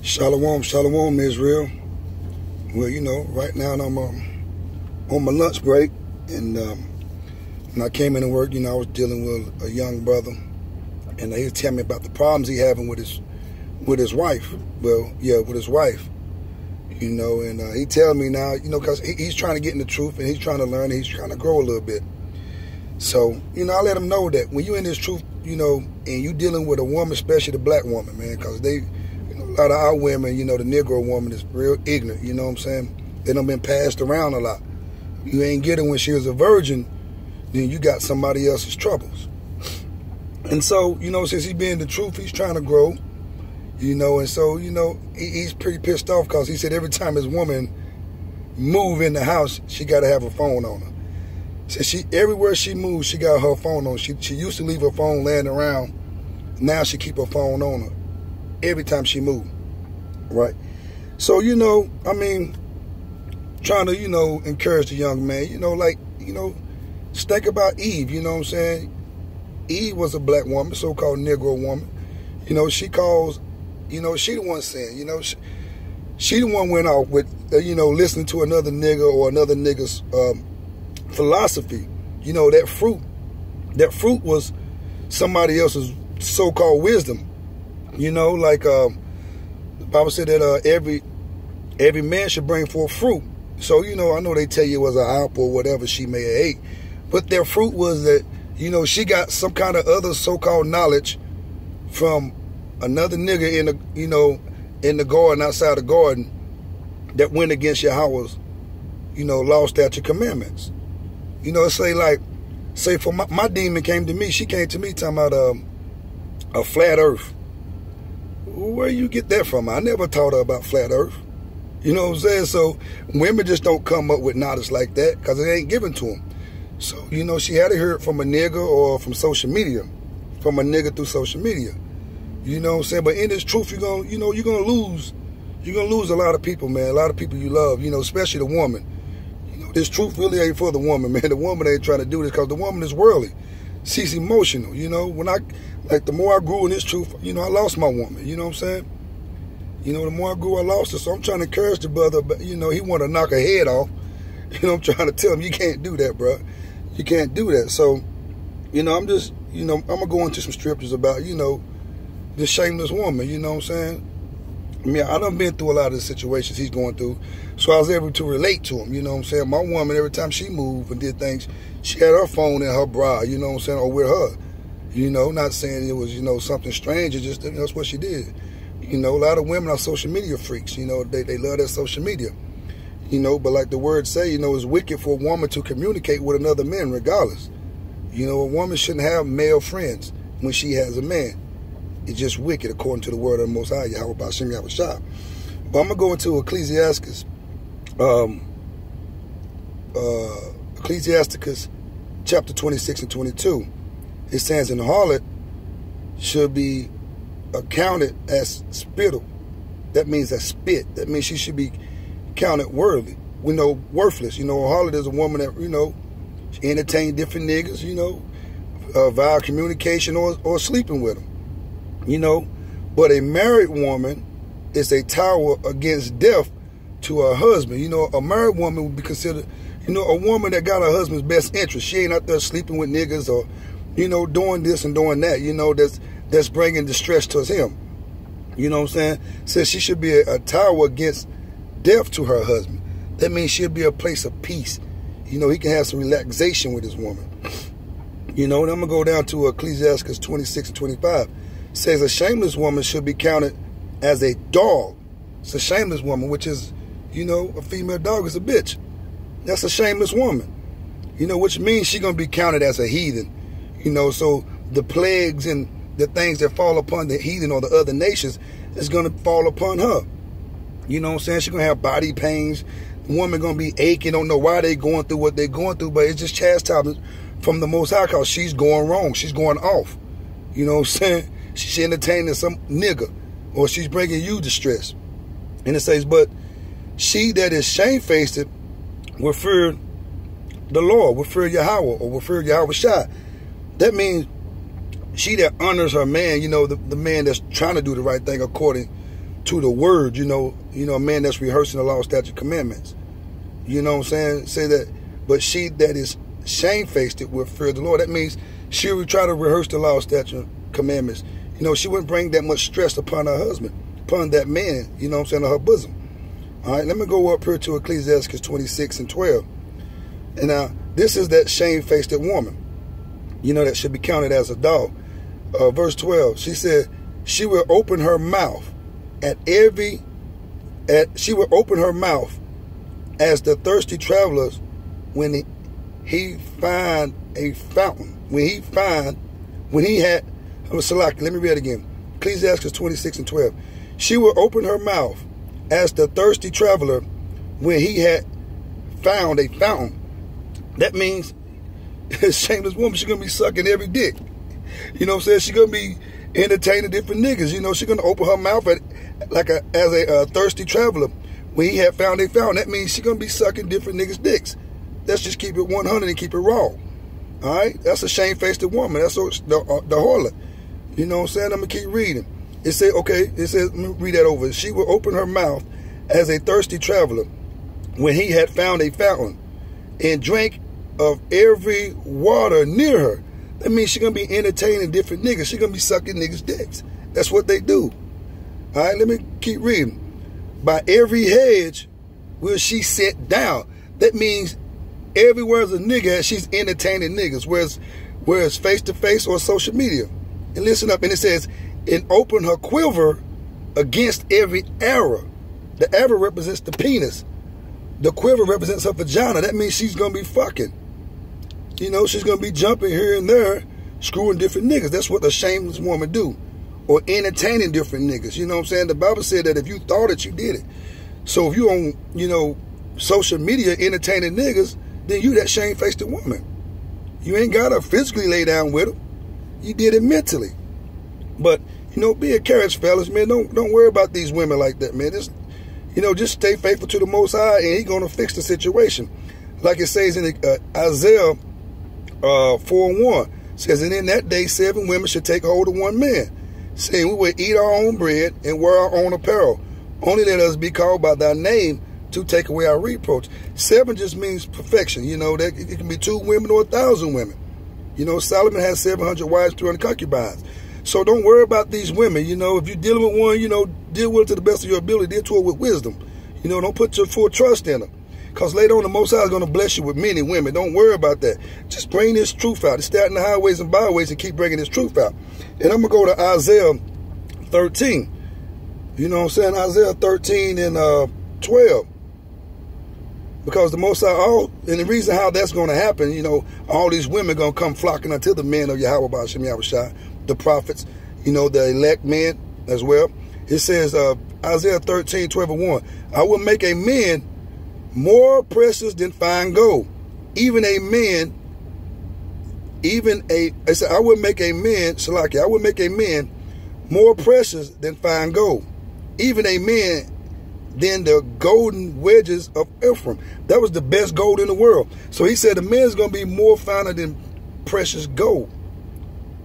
Shalom, shalom, Israel. Well, right now I'm on my lunch break, and when I came into work, I was dealing with a young brother, and he was telling me about the problems he having with his wife. Well, yeah, with his wife. And he telling me now, because he's trying to get in the truth, and he's trying to learn, and he's trying to grow a little bit. So, I let him know that when you're in this truth, and you dealing with a woman, especially the black woman, man, because they, a lot of our women, the Negro woman is real ignorant, you know what I'm saying? They done been passed around a lot. You ain't get her when she was a virgin, then you got somebody else's troubles. And so, since he been in the truth, he's trying to grow, and so, he's pretty pissed off because he said every time his woman move in the house, she got to have a phone on her. So everywhere she moves, she got her phone on. She used to leave her phone laying around. Now she keep her phone on her every time she move, right? So, trying to, encourage the young man, think about Eve, you know what I'm saying? Eve was a black woman, so-called Negro woman. She calls, she the one saying, she the one went out with, listening to another nigga or another nigga's philosophy. That fruit was somebody else's so-called wisdom. Like the Bible said that every man should bring forth fruit. So, I know they tell you it was an apple or whatever she may have ate, but their fruit was that, she got some kind of other so-called knowledge from another nigga in the garden, outside the garden, that went against Yahawah's, law, statute, commandments. Say for my demon came to me, she came to me talking about a flat earth. Where you get that from? I never taught her about flat earth. You know what I'm saying? So women just don't come up with knowledge like that because it ain't given to them. So, she had to hear it from a nigga or from social media, from a nigga through social media. You know what I'm saying? But in this truth, you're gonna lose. You're gonna lose a lot of people, man. A lot of people you love, especially the woman. This truth really ain't for the woman, man. The woman ain't trying to do this because the woman is worldly. She's emotional, When the more I grew in this truth, I lost my woman, you know what I'm saying? The more I grew, I lost her. So I'm trying to encourage the brother, but, he want to knock her head off. I'm trying to tell him, you can't do that, bro. You can't do that. So, I'm just, I'm going to go into some scriptures about, this shameless woman, you know what I'm saying? I done been through a lot of the situations he's going through, so I was able to relate to him, you know what I'm saying? My woman, every time she moved and did things, she had her phone in her bra, you know what I'm saying, or with her. Not saying it was, something strange, it's just, that's what she did. A lot of women are social media freaks, they love that social media. But like the word say, it's wicked for a woman to communicate with another man regardless. A woman shouldn't have male friends when she has a man. It's just wicked according to the word of the Most High, Yahawah Bahasham Yahawashi. But I'm going to go into Ecclesiasticus. Ecclesiasticus chapter 26 and 22. It says, an harlot should be accounted as spittle. That means as spit. That means she should be counted worthy. Worthless. A harlot is a woman that, she entertain different niggas, via communication or sleeping with them. But a married woman is a tower against death to her husband. A married woman would be considered, a woman that got her husband's best interest. She ain't out there sleeping with niggas or, doing this and doing that, that's bringing distress to him. You know what I'm saying? Says she should be a tower against death to her husband. That means she'll be a place of peace. He can have some relaxation with his woman. And I'm going to go down to Ecclesiasticus 26 and 25. Says a shameless woman should be counted as a dog. It's a shameless woman, which is, a female dog is a bitch. That's a shameless woman. Which means she's going to be counted as a heathen. So the plagues and the things that fall upon the heathen or the other nations is going to fall upon her. You know what I'm saying? She's going to have body pains. The woman going to be aching, don't know why they going through what they're going through, but it's just chastisement from the Most High because she's going wrong. She's going off. You know what I'm saying? She's entertaining some nigga, or she's bringing you distress. And it says, but she that is shamefaced will fear the Lord, will fear Yahawah, or will fear Yahawashi. That means she that honors her man, the man that's trying to do the right thing according to the word, a man that's rehearsing the law, statute, commandments. You know what I'm saying? Say that, but she that is shamefaced it will fear the Lord. That means she would try to rehearse the law, statute, commandments. She wouldn't bring that much stress upon her husband, upon that man, on her bosom. All right, let me go up here to Ecclesiastes 26 and 12. And now, this is that shamefaced woman, that should be counted as a dog. Verse 12, she said, she will open her mouth she will open her mouth as the thirsty travelers when he find a fountain. Let me read it again. Ecclesiastes 26 and 12. She will open her mouth as the thirsty traveler when he had found a fountain. That means a shameless woman, she's going to be sucking every dick. You know what I'm saying? She's going to be entertaining different niggas. She's going to open her mouth as a thirsty traveler when he had found a fountain. That means she's going to be sucking different niggas' dicks. Let's just keep it 100 and keep it raw. All right? That's a shamefaced woman. That's the harlot. You know what I'm saying? I'm going to keep reading. It says, let me read that over. She will open her mouth as a thirsty traveler when he had found a fountain and drank of every water near her. That means she's going to be entertaining different niggas. She's going to be sucking niggas' dicks. That's what they do. All right, let me keep reading. By every hedge will she sit down. That means everywhere there's a nigga, she's entertaining niggas, whereas face-to-face or social media. And listen up, and it says, and open her quiver against every arrow. The arrow represents the penis. The quiver represents her vagina. That means she's going to be fucking. She's going to be jumping here and there, screwing different niggas. That's what a shameless woman do. Or entertaining different niggas. You know what I'm saying? The Bible said that if you thought it, you did it. So if you on, social media entertaining niggas, then you that shamefaced woman. You ain't got to physically lay down with them. You did it mentally. But, be encouraged, fellas, man. Don't worry about these women like that, man. Just stay faithful to the Most High, and He going to fix the situation. Like it says in Isaiah 4:1, says, and in that day 7 women should take hold of one man, saying, we will eat our own bread and wear our own apparel. Only let us be called by thy name to take away our reproach. 7 just means perfection. That it can be 2 women or 1,000 women. Solomon has 700 wives, 300 concubines. So don't worry about these women. If you're dealing with one, deal with it to the best of your ability. Deal to it with wisdom. Don't put your full trust in them. Because later on, the Most High is going to bless you with many women. Don't worry about that. Just bring this truth out. Stay out in the highways and byways and keep bringing this truth out. And I'm going to go to Isaiah 13. You know what I'm saying? Isaiah 13 and 12. Because the Most High, and the reason how that's going to happen, all these women going to come flocking unto the men of Yahawah Bahasham Yahawashi, the prophets, the elect men as well. It says, Isaiah 13, 12 and 1, I will make a man more precious than fine gold. I will make a man more precious than fine gold. Even a man than the golden wedges of Ephraim. That was the best gold in the world. So he said the man's going to be more finer than precious gold.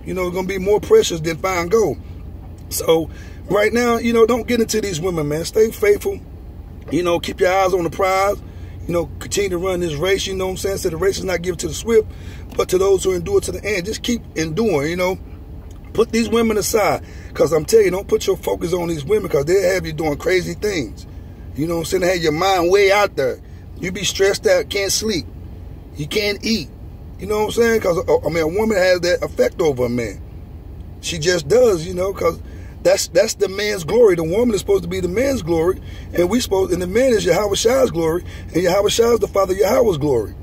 It's going to be more precious than fine gold. So right now, don't get into these women, man. Stay faithful. Keep your eyes on the prize. Continue to run this race. You know what I'm saying? So the race is not given to the swift, but to those who endure to the end. Just keep enduring, Put these women aside. Because I'm telling you, don't put your focus on these women because they'll have you doing crazy things. You know what I'm saying? They have your mind way out there. You be stressed out, can't sleep. You can't eat. You know what I'm saying? Because, a woman has that effect over a man. She just does, because that's the man's glory. The woman is supposed to be the man's glory. And the man is Yahawah's glory. And Yahawah is the Father Yahawah's glory.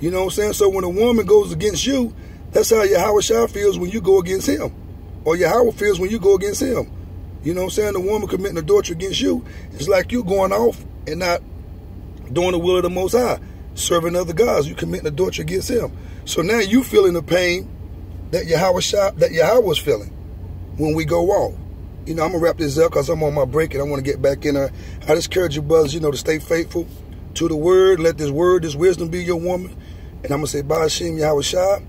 You know what I'm saying? So when a woman goes against you, that's how Yahawah feels when you go against him. Or Yahawah feels when you go against him. You know what I'm saying? The woman committing adultery against you, it's like you going off and not doing the will of the Most High, serving other gods. You committing adultery against him. So now you feeling the pain that Yahawah's feeling when we go off. I'm going to wrap this up because I'm on my break and I want to get back in there. I just encourage you brothers, to stay faithful to the word. Let this word, this wisdom be your woman. And I'm going to say, Bahasham Yahawashi,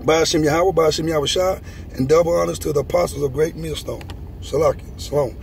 Bahasham Yahawah, Bahasham Yahawashi, and double honors to the apostles of Great Millstone. Salaki, Shalom.